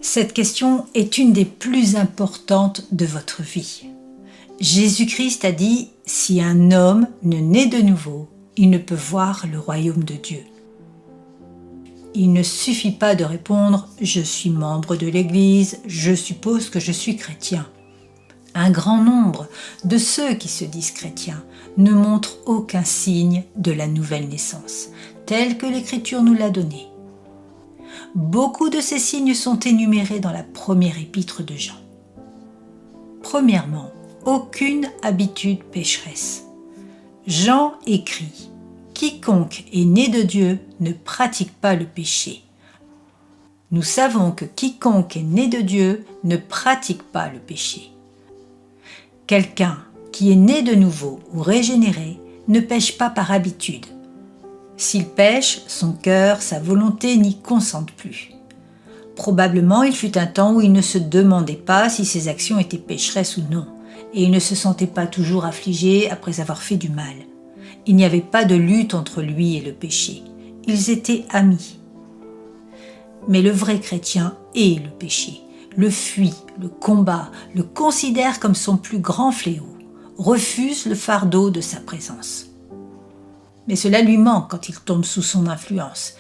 Cette question est une des plus importantes de votre vie. Jésus-Christ a dit « Si un homme ne naît de nouveau, il ne peut voir le royaume de Dieu ». Il ne suffit pas de répondre « Je suis membre de l'Église, je suppose que je suis chrétien ». Un grand nombre de ceux qui se disent chrétiens ne montrent aucun signe de la nouvelle naissance, tel que l'Écriture nous l'a donné. Beaucoup de ces signes sont énumérés dans la première épître de Jean. Premièrement, aucune habitude pécheresse. Jean écrit « Quiconque est né de Dieu ne pratique pas le péché ». Nous savons que quiconque est né de Dieu ne pratique pas le péché. Quelqu'un qui est né de nouveau ou régénéré ne pêche pas par habitude. S'il pêche, son cœur, sa volonté n'y consentent plus. Probablement, il fut un temps où il ne se demandait pas si ses actions étaient pécheresses ou non, et il ne se sentait pas toujours affligé après avoir fait du mal. Il n'y avait pas de lutte entre lui et le péché. Ils étaient amis. Mais le vrai chrétien hait le péché, le fuit, le combat, le considère comme son plus grand fléau, refuse le fardeau de sa présence. Mais cela lui manque quand il tombe sous son influence,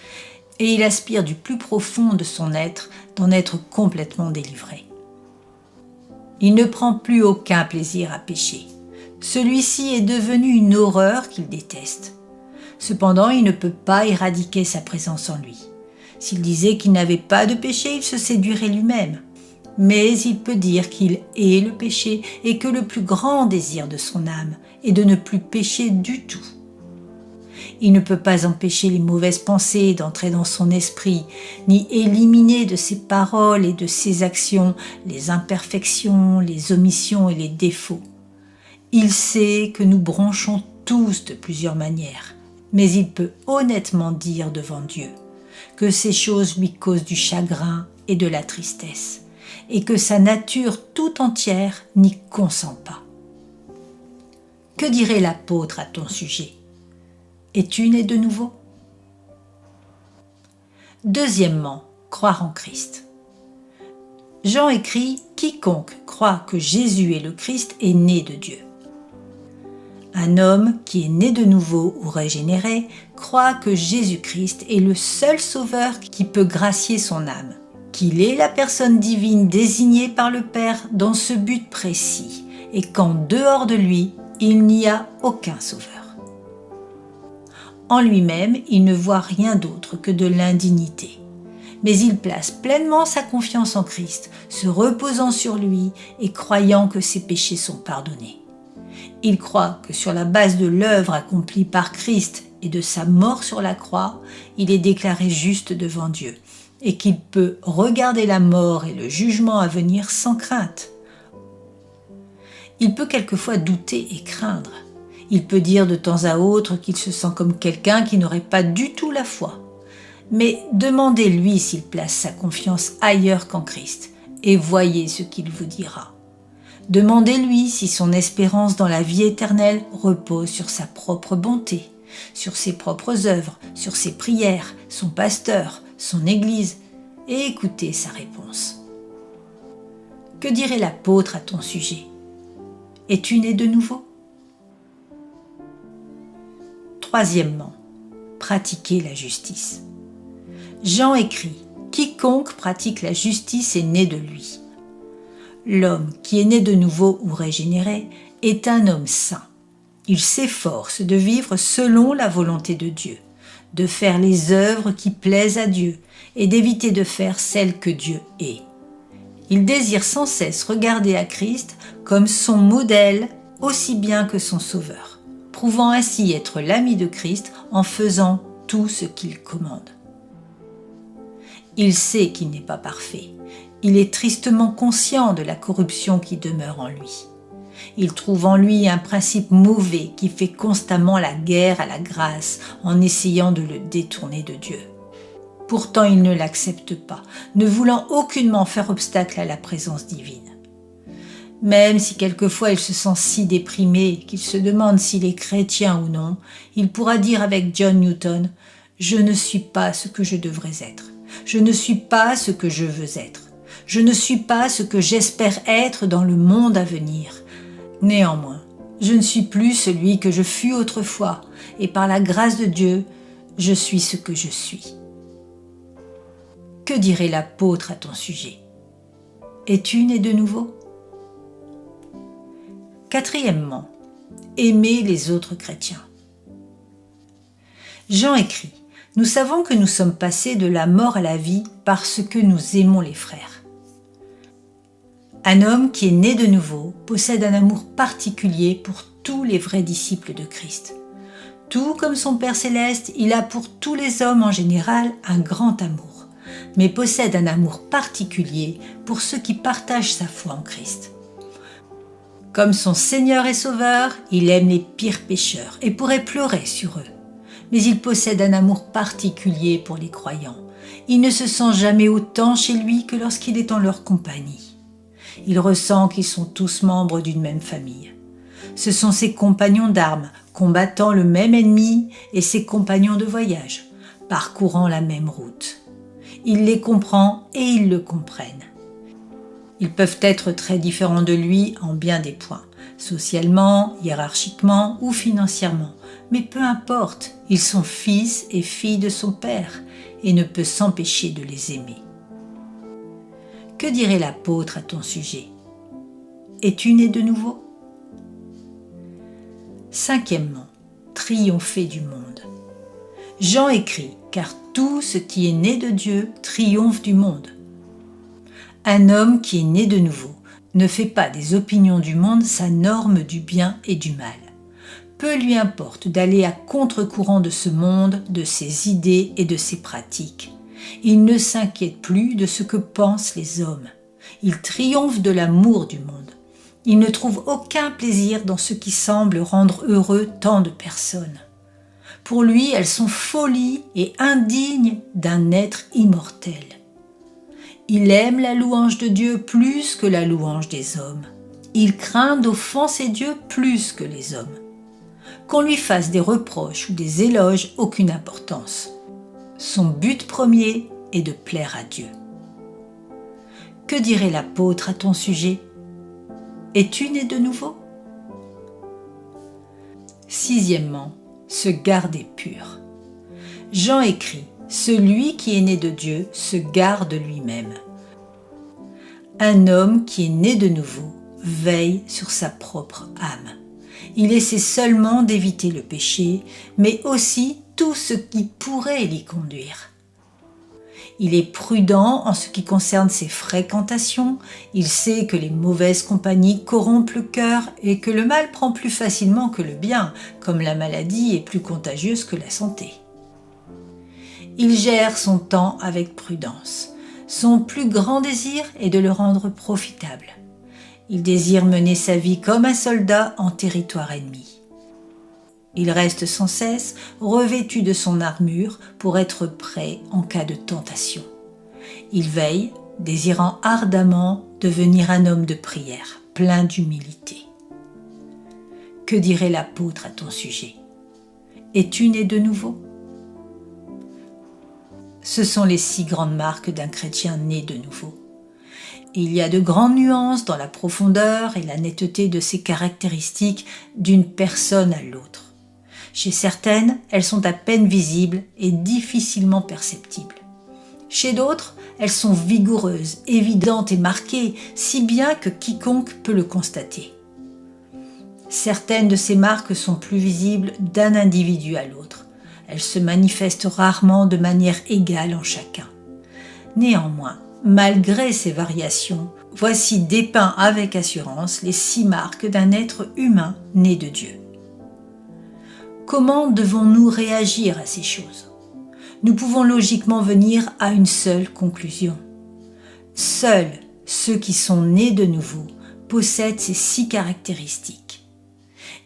et il aspire du plus profond de son être d'en être complètement délivré. Il ne prend plus aucun plaisir à pécher. Celui-ci est devenu une horreur qu'il déteste. Cependant, il ne peut pas éradiquer sa présence en lui. S'il disait qu'il n'avait pas de péché, il se séduirait lui-même. Mais il peut dire qu'il hait le péché et que le plus grand désir de son âme est de ne plus pécher du tout. Il ne peut pas empêcher les mauvaises pensées d'entrer dans son esprit, ni éliminer de ses paroles et de ses actions les imperfections, les omissions et les défauts. Il sait que nous bronchons tous de plusieurs manières, mais il peut honnêtement dire devant Dieu que ces choses lui causent du chagrin et de la tristesse, et que sa nature tout entière n'y consent pas. Que dirait l'apôtre à ton sujet ? Es-tu né de nouveau ? Deuxièmement, croire en Christ. Jean écrit « Quiconque croit que Jésus est le Christ est né de Dieu ». Un homme qui est né de nouveau ou régénéré croit que Jésus-Christ est le seul sauveur qui peut gracier son âme, qu'il est la personne divine désignée par le Père dans ce but précis, et qu'en dehors de lui, il n'y a aucun sauveur. En lui-même, il ne voit rien d'autre que de l'indignité. Mais il place pleinement sa confiance en Christ, se reposant sur lui et croyant que ses péchés sont pardonnés. Il croit que sur la base de l'œuvre accomplie par Christ et de sa mort sur la croix, il est déclaré juste devant Dieu et qu'il peut regarder la mort et le jugement à venir sans crainte. Il peut quelquefois douter et craindre. Il peut dire de temps à autre qu'il se sent comme quelqu'un qui n'aurait pas du tout la foi. Mais demandez-lui s'il place sa confiance ailleurs qu'en Christ et voyez ce qu'il vous dira. Demandez-lui si son espérance dans la vie éternelle repose sur sa propre bonté, sur ses propres œuvres, sur ses prières, son pasteur, son Église, et écoutez sa réponse. Que dirait l'apôtre à ton sujet ? Es-tu né de nouveau ? Troisièmement, pratiquer la justice. Jean écrit « Quiconque pratique la justice est né de lui ». L'homme qui est né de nouveau ou régénéré est un homme saint. Il s'efforce de vivre selon la volonté de Dieu, de faire les œuvres qui plaisent à Dieu et d'éviter de faire celles que Dieu hait. Il désire sans cesse regarder à Christ comme son modèle aussi bien que son sauveur, prouvant ainsi être l'ami de Christ en faisant tout ce qu'il commande. Il sait qu'il n'est pas parfait. Il est tristement conscient de la corruption qui demeure en lui. Il trouve en lui un principe mauvais qui fait constamment la guerre à la grâce en essayant de le détourner de Dieu. Pourtant, il ne l'accepte pas, ne voulant aucunement faire obstacle à la présence divine. Même si quelquefois il se sent si déprimé qu'il se demande s'il est chrétien ou non, il pourra dire avec John Newton « Je ne suis pas ce que je devrais être. Je ne suis pas ce que je veux être. Je ne suis pas ce que j'espère être dans le monde à venir. Néanmoins, je ne suis plus celui que je fus autrefois, et par la grâce de Dieu, je suis ce que je suis. Que dirait l'apôtre à ton sujet? Es-tu né de nouveau? Quatrièmement, aimer les autres chrétiens. Jean écrit: nous savons que nous sommes passés de la mort à la vie parce que nous aimons les frères. Un homme qui est né de nouveau possède un amour particulier pour tous les vrais disciples de Christ. Tout comme son Père céleste, il a pour tous les hommes en général un grand amour, mais possède un amour particulier pour ceux qui partagent sa foi en Christ. Comme son Seigneur et Sauveur, il aime les pires pécheurs et pourrait pleurer sur eux. Mais il possède un amour particulier pour les croyants. Il ne se sent jamais autant chez lui que lorsqu'il est en leur compagnie. Il ressent qu'ils sont tous membres d'une même famille. Ce sont ses compagnons d'armes, combattant le même ennemi, et ses compagnons de voyage, parcourant la même route. Il les comprend et ils le comprennent. Ils peuvent être très différents de lui en bien des points, socialement, hiérarchiquement ou financièrement, mais peu importe, ils sont fils et filles de son Père et ne peut s'empêcher de les aimer. Que dirait l'apôtre à ton sujet? Es-tu né de nouveau? Cinquièmement, triompher du monde. Jean écrit: car tout ce qui est né de Dieu triomphe du monde. Un homme qui est né de nouveau ne fait pas des opinions du monde sa norme du bien et du mal. Peu lui importe d'aller à contre-courant de ce monde, de ses idées et de ses pratiques. Il ne s'inquiète plus de ce que pensent les hommes. Il triomphe de l'amour du monde. Il ne trouve aucun plaisir dans ce qui semble rendre heureux tant de personnes. Pour lui, elles sont folies et indignes d'un être immortel. Il aime la louange de Dieu plus que la louange des hommes. Il craint d'offenser Dieu plus que les hommes. Qu'on lui fasse des reproches ou des éloges, aucune importance. Son but premier est de plaire à Dieu. Que dirait l'apôtre à ton sujet? Es-tu né de nouveau? Sixièmement, se garder pur. Jean écrit: celui qui est né de Dieu se garde lui-même. Un homme qui est né de nouveau veille sur sa propre âme. Il essaie seulement d'éviter le péché, mais aussi tout ce qui pourrait l'y conduire. Il est prudent en ce qui concerne ses fréquentations, il sait que les mauvaises compagnies corrompent le cœur et que le mal prend plus facilement que le bien, comme la maladie est plus contagieuse que la santé. Il gère son temps avec prudence. Son plus grand désir est de le rendre profitable. Il désire mener sa vie comme un soldat en territoire ennemi. Il reste sans cesse revêtu de son armure pour être prêt en cas de tentation. Il veille, désirant ardemment devenir un homme de prière, plein d'humilité. Que dirait l'apôtre à ton sujet? Es-tu né de nouveau? Ce sont les 6 grandes marques d'un chrétien né de nouveau. Il y a de grandes nuances dans la profondeur et la netteté de ces caractéristiques d'une personne à l'autre. Chez certaines, elles sont à peine visibles et difficilement perceptibles. Chez d'autres, elles sont vigoureuses, évidentes et marquées, si bien que quiconque peut le constater. Certaines de ces marques sont plus visibles d'un individu à l'autre. Elles se manifestent rarement de manière égale en chacun. Néanmoins, malgré ces variations, voici dépeints avec assurance les 6 marques d'un être humain né de Dieu. Comment devons-nous réagir à ces choses? Nous pouvons logiquement venir à une seule conclusion. Seuls ceux qui sont nés de nouveau possèdent ces 6 caractéristiques.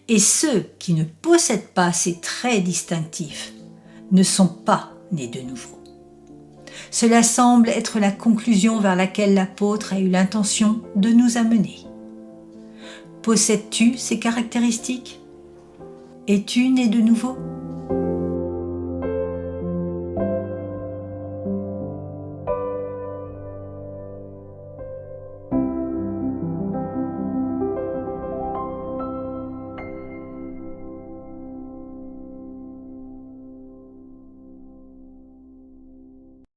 Et ceux qui ne possèdent pas ces traits distinctifs ne sont pas nés de nouveau. Cela semble être la conclusion vers laquelle l'apôtre a eu l'intention de nous amener. Possèdes-tu ces caractéristiques? Es-tu né de nouveau?